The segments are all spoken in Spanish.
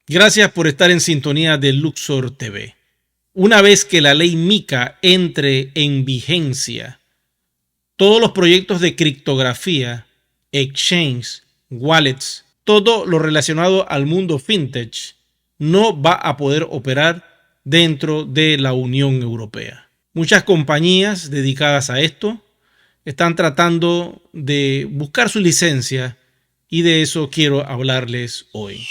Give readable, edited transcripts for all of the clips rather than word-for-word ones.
Gracias por estar en sintonía de Luxor TV. Una vez que la ley MiCA entre en vigencia, todos los proyectos de criptografía, exchange, wallets, todo lo relacionado al mundo fintech no va a poder operar dentro de la Unión Europea. Muchas compañías dedicadas a esto están tratando de buscar su licencia y de eso quiero hablarles hoy.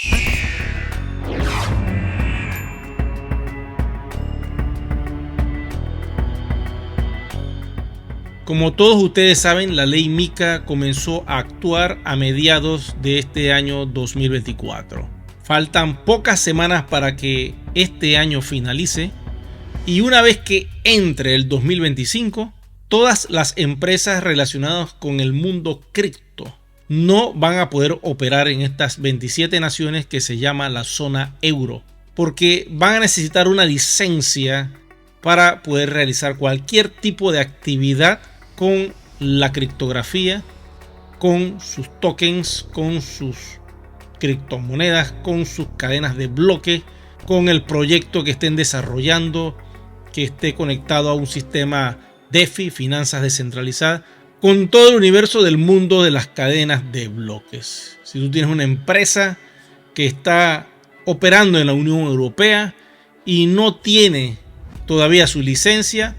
Como todos ustedes saben, la ley MiCA comenzó a actuar a mediados de este año 2024. Faltan pocas semanas para que este año finalice y una vez que entre el 2025, todas las empresas relacionadas con el mundo cripto no van a poder operar en estas 27 naciones que se llama la zona euro, porque van a necesitar una licencia para poder realizar cualquier tipo de actividad con la criptografía, con sus tokens, con sus criptomonedas, con sus cadenas de bloque, con el proyecto que estén desarrollando, que esté conectado a un sistema DeFi, finanzas descentralizadas, con todo el universo del mundo de las cadenas de bloques. Si tú tienes una empresa que está operando en la Unión Europea y no tiene todavía su licencia,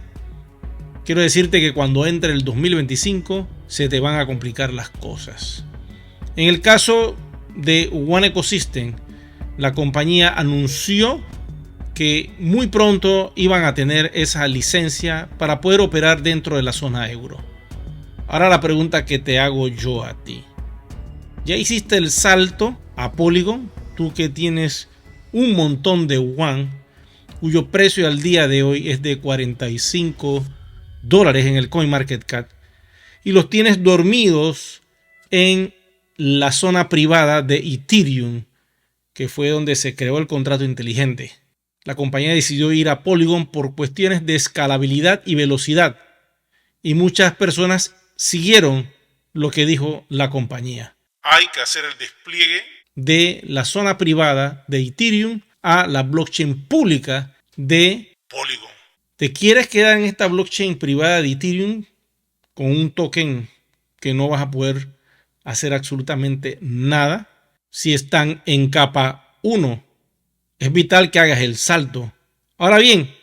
quiero decirte que cuando entre el 2025 se te van a complicar las cosas. En el caso de One Ecosystem, la compañía anunció que muy pronto iban a tener esa licencia para poder operar dentro de la zona euro. Ahora la pregunta que te hago yo a ti. ¿Ya hiciste el salto a Polygon? Tú que tienes un montón de One, cuyo precio al día de hoy es de $45 en el CoinMarketCap, y los tienes dormidos en la zona privada de Ethereum, que fue donde se creó el contrato inteligente. La compañía decidió ir a Polygon por cuestiones de escalabilidad y velocidad, y muchas personas siguieron lo que dijo la compañía. Hay que hacer el despliegue de la zona privada de Ethereum a la blockchain pública de Polygon. ¿Te quieres quedar en esta blockchain privada de Ethereum con un token que no vas a poder hacer absolutamente nada? Si están en capa 1, es vital que hagas el salto. Ahora bien,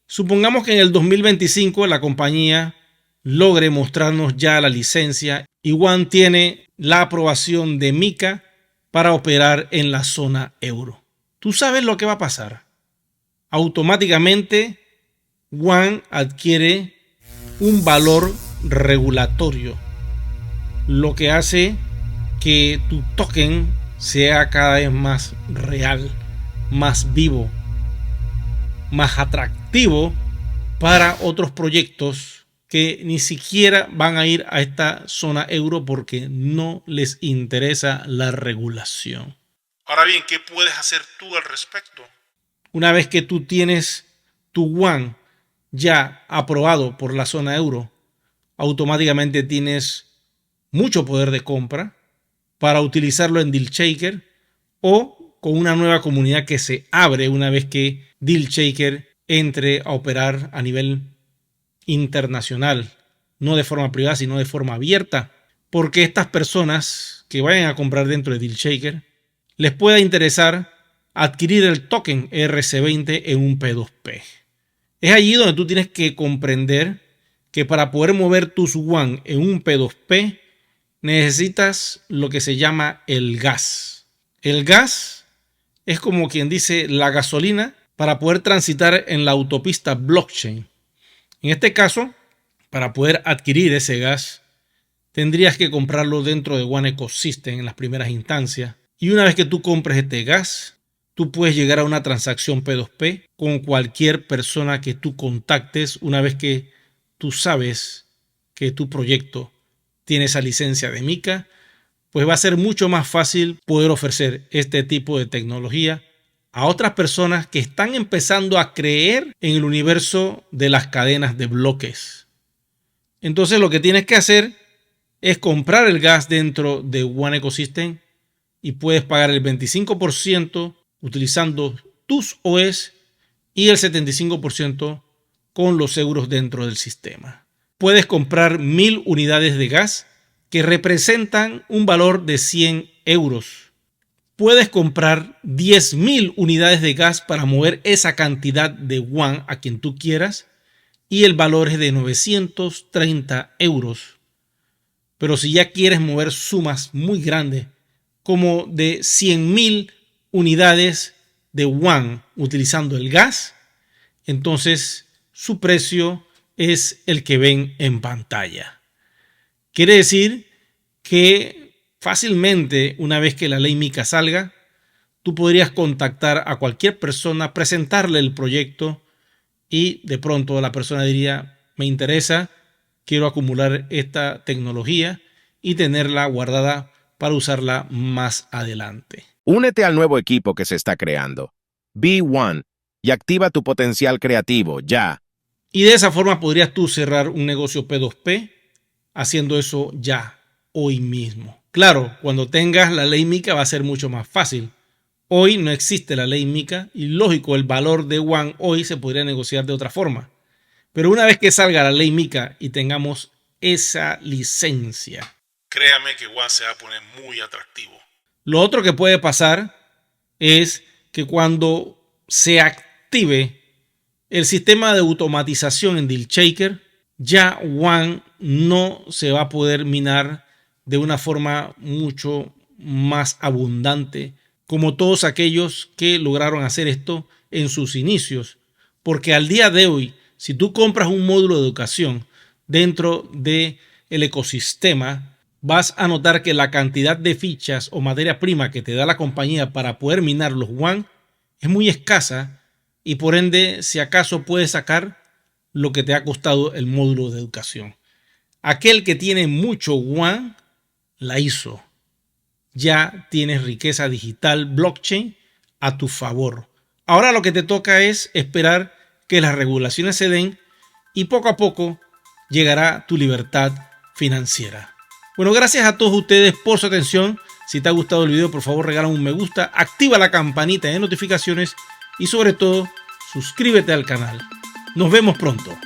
supongamos que en el 2025 la compañía logre mostrarnos ya la licencia y One tiene la aprobación de MiCA para operar en la zona euro. ¿Tú sabes lo que va a pasar? Automáticamente One adquiere un valor regulatorio, lo que hace que tu token sea cada vez más real, más vivo, más atractivo para otros proyectos que ni siquiera van a ir a esta zona euro porque no les interesa la regulación. Ahora bien, ¿qué puedes hacer tú al respecto? Una vez que tú tienes tu One ya aprobado por la zona euro, automáticamente tienes mucho poder de compra para utilizarlo en DealShaker o con una nueva comunidad que se abre una vez que DealShaker entre a operar a nivel internacional, no de forma privada sino de forma abierta, porque estas personas que vayan a comprar dentro de DealShaker les pueda interesar adquirir el token ERC20 en un P2P. Es allí donde tú tienes que comprender que para poder mover tus One en un P2P necesitas lo que se llama el gas. El gas es como quien dice la gasolina para poder transitar en la autopista blockchain. En este caso, para poder adquirir ese gas, tendrías que comprarlo dentro de One Ecosystem en las primeras instancias. Y una vez que tú compres este gas, tú puedes llegar a una transacción P2P con cualquier persona que tú contactes una vez que tú sabes que tu proyecto tiene esa licencia de MiCA, pues va a ser mucho más fácil poder ofrecer este tipo de tecnología a otras personas que están empezando a creer en el universo de las cadenas de bloques. Entonces lo que tienes que hacer es comprar el gas dentro de One Ecosystem y puedes pagar el 25% utilizando tus OS y el 75% con los euros dentro del sistema. Puedes comprar 1000 unidades de gas que representan un valor de 100 euros. Puedes comprar 10.000 unidades de gas para mover esa cantidad de WAN a quien tú quieras y el valor es de 930 euros. Pero si ya quieres mover sumas muy grandes, como de 100.000 unidades de WAN utilizando el gas, entonces su precio es el que ven en pantalla. Quiere decir que fácilmente, una vez que la ley MiCA salga, tú podrías contactar a cualquier persona, presentarle el proyecto y de pronto la persona diría, me interesa, quiero acumular esta tecnología y tenerla guardada para usarla más adelante. Únete al nuevo equipo que se está creando, B1, y activa tu potencial creativo ya. Y de esa forma podrías tú cerrar un negocio P2P haciendo eso ya, hoy mismo. Claro, cuando tengas la ley MiCA va a ser mucho más fácil. Hoy no existe la ley MiCA y lógico, el valor de WAN hoy se podría negociar de otra forma. Pero una vez que salga la ley MiCA y tengamos esa licencia, créame que WAN se va a poner muy atractivo. Lo otro que puede pasar es que cuando se active el sistema de automatización en DealShaker, ya WAN no se va a poder minar de una forma mucho más abundante como todos aquellos que lograron hacer esto en sus inicios. Porque al día de hoy, si tú compras un módulo de educación dentro del ecosistema, vas a notar que la cantidad de fichas o materia prima que te da la compañía para poder minar los WAN es muy escasa y por ende, si acaso puedes sacar lo que te ha costado el módulo de educación. Aquel que tiene mucho WAN la hizo. Ya tienes riqueza digital blockchain a tu favor. Ahora lo que te toca es esperar que las regulaciones se den y poco a poco llegará tu libertad financiera. Bueno, gracias a todos ustedes por su atención. Si te ha gustado el video, por favor regala un me gusta, activa la campanita de notificaciones y sobre todo suscríbete al canal. Nos vemos pronto.